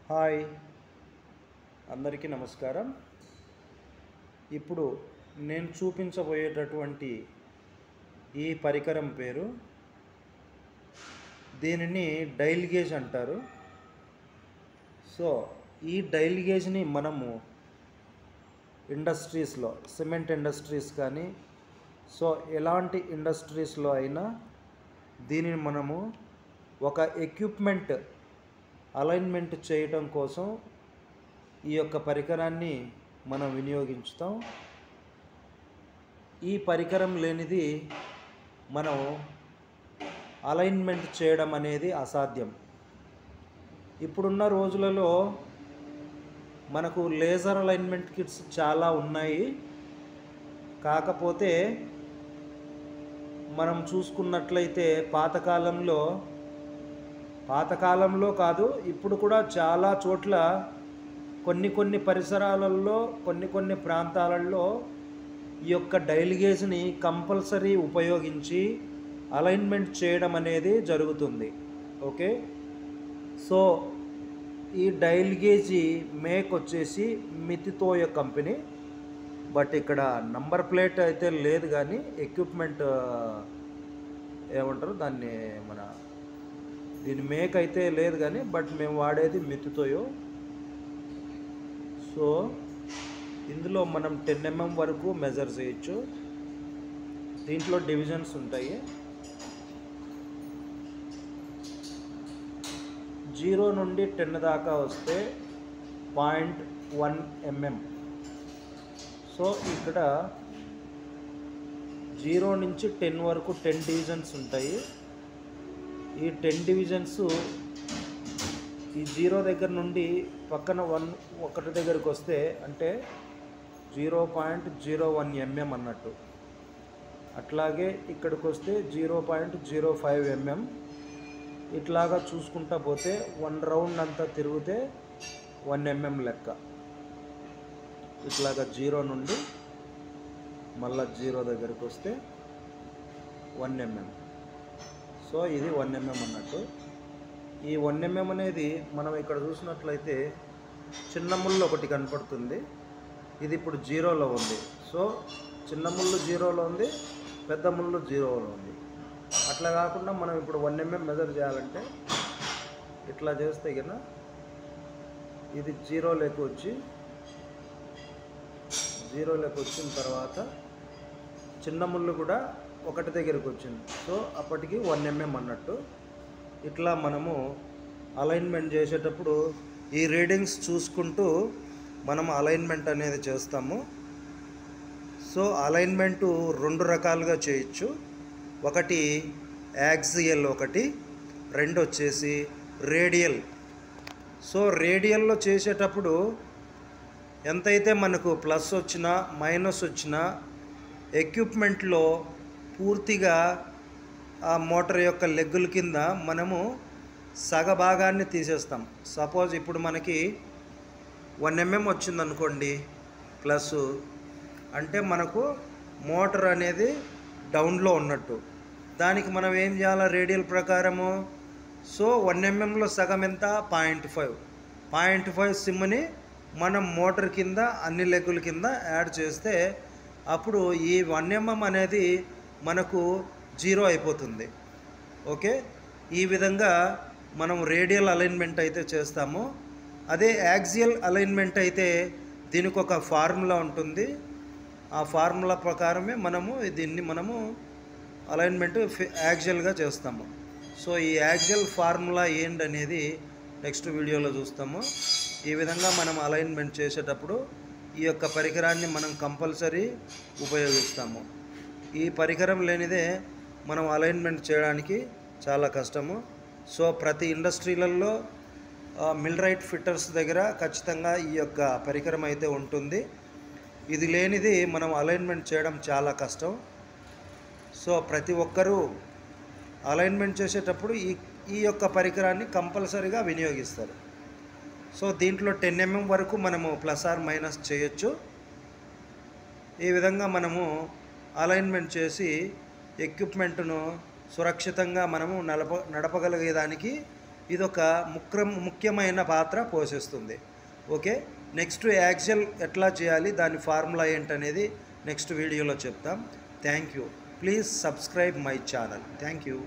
Hi, అందరికీ నమస్కారం. ఇప్పుడు నేను చూపించబోయేటటువంటి ఈ పరికరం పేరు, దీనిని డైల్ గేజ్ అంటారు. సో ఈ డైల్ గేజ్ని మనము ఇండస్ట్రీస్లో, సిమెంట్ ఇండస్ట్రీస్ కానీ, సో ఎలాంటి ఇండస్ట్రీస్లో అయినా దీనిని మనము ఒక ఎక్విప్మెంట్ అలైన్మెంట్ చేయటం కోసం ఈ యొక్క పరికరాన్ని మనం వినియోగించుతాం. ఈ పరికరం లేనిది మనం అలైన్మెంట్ చేయడం అనేది అసాధ్యం. ఇప్పుడున్న రోజులలో మనకు లేజర్ అలైన్మెంట్ కిట్స్ చాలా ఉన్నాయి. కాకపోతే మనం చూసుకున్నట్లయితే పాతకాలంలో కాదు, ఇప్పుడు కూడా చాలా చోట్ల కొన్ని పరిసరాలలో, కొన్ని ప్రాంతాలలో ఈ యొక్క డైల్ గేజ్ని కంపల్సరీ ఉపయోగించి అలైన్మెంట్ చేయడం అనేది జరుగుతుంది. ఓకే, సో ఈ డైల్ గేజీ మేక్ వచ్చేసి మితితోయో కంపెనీ. బట్ ఇక్కడ నంబర్ ప్లేట్ అయితే లేదు, కానీ ఎక్విప్మెంట్ ఏమంటారు దాన్ని, దీని మేక్ అయితే లేదు, కానీ బట్ మేము వాడేది మితితోయో. సో ఇందులో మనం 10 mm వరకు మెజర్ చేయొచ్చు. దీంట్లో డివిజన్స్ ఉంటాయి. 0 నుండి 10 దాకా వస్తే 0.1 mm. సో ఇక్కడ 0 నుంచి 10 వరకు 10 డివిజన్స్ ఉంటాయి. ఈ 10 డివిజన్స్ ఈ 0 దగ్గర నుండి పక్కన ఒకటి దగ్గరికి వస్తే అంటే 0.01 mm అన్నట్టు. అట్లాగే ఇక్కడికి వస్తే 0.05 mm. ఇట్లాగా చూసుకుంటా పోతే 1 రౌండ్ అంతా తిరిగితే 1 mm లెక్క. ఇట్లాగా 0 నుండి మళ్ళా 0 దగ్గరికి వస్తే 1 mm. సో ఇది 1 mm అన్నట్టు. ఈ 1 mm అనేది మనం ఇక్కడ చూసినట్లయితే చిన్న ముళ్ళు ఒకటి కనపడుతుంది. ఇది ఇప్పుడు 0లో ఉంది. సో చిన్న ముళ్ళు 0లో ఉంది, పెద్ద ముళ్ళు 0లో ఉంది. అట్లా కాకుండా మనం ఇప్పుడు 1 mm మెజర్ చేయాలంటే ఇట్లా చేస్తే కన్నా ఇది 0లోకి వచ్చిన తర్వాత చిన్న ముళ్ళు కూడా ఒకటి దగ్గరికి వచ్చింది. సో అప్పటికి 1 mm అన్నట్టు. ఇట్లా మనము అలైన్మెంట్ చేసేటప్పుడు ఈ రీడింగ్స్ చూసుకుంటూ మనం అలైన్మెంట్ అనేది చేస్తాము. సో అలైన్మెంటు 2 రకాలుగా చేయొచ్చు. ఒకటి యాక్సియల్, ఒకటి 2 వచ్చేసి రేడియల్. సో రేడియల్లో చేసేటప్పుడు ఎంతైతే మనకు ప్లస్ వచ్చినా మైనస్ వచ్చినా ఎక్విప్మెంట్లో పూర్తిగా ఆ మోటార్ యొక్క లెగ్గుల కింద మనము సగభాగాన్ని తీసేస్తాం. సపోజ్ ఇప్పుడు మనకి 1 mm వచ్చిందనుకోండి ప్లస్, అంటే మనకు మోటార్ అనేది డౌన్లో ఉన్నట్టు. దానికి మనం ఏం చేయాలి రేడియల్ ప్రకారము? సో 1 mmలో సగం ఎంత? 0.5 సిమ్ని మనం మోటార్ కింద అన్ని లెగ్గుల కింద యాడ్ చేస్తే అప్పుడు ఈ 1 mm అనేది మనకు 0 అయిపోతుంది. ఓకే, ఈ విధంగా మనం రేడియల్ అలైన్మెంట్ అయితే చేస్తాము. అదే యాక్సియల్ అలైన్మెంట్ అయితే దీనికి ఒక ఫార్ములా ఉంటుంది. ఆ ఫార్ములా ప్రకారమే దీన్ని మనము అలైన్మెంట్ యాక్సియల్గా చేస్తాము. సో ఈ యాక్సియల్ ఫార్ములా ఏంటనేది నెక్స్ట్ వీడియోలో చూస్తాము. ఈ విధంగా మనం అలైన్మెంట్ చేసేటప్పుడు ఈ యొక్క పరికరాన్ని మనం కంపల్సరీ ఉపయోగిస్తాము. ఈ పరికరం లేనిదే మనం అలైన్మెంట్ చేయడానికి చాలా కష్టము. సో ప్రతి ఇండస్ట్రీలలో మిల్రైట్ ఫిట్టర్స్ దగ్గర ఖచ్చితంగా ఈ యొక్క పరికరం అయితే ఉంటుంది. ఇది లేనిది మనం అలైన్మెంట్ చేయడం చాలా కష్టం. సో ప్రతి ఒక్కరూ అలైన్మెంట్ చేసేటప్పుడు ఈ యొక్క పరికరాన్ని కంపల్సరీగా వినియోగిస్తారు. సో దీంట్లో 10 mm వరకు మనము ప్లస్ ఆర్ మైనస్ చేయొచ్చు. ఈ విధంగా మనము అలైన్మెంట్ చేసి ఎక్విప్మెంట్ను సురక్షితంగా మనము నడపగలిగేదానికి ఇదొక ముఖ్యమైన పాత్ర పోషిస్తుంది. ఓకే, నెక్స్ట్ యాక్సిల్ ఎట్లా చేయాలి, దాని ఫార్ములా ఏంటనేది నెక్స్ట్ వీడియోలో చెప్తాం. Thank you. Please subscribe my channel. Thank you.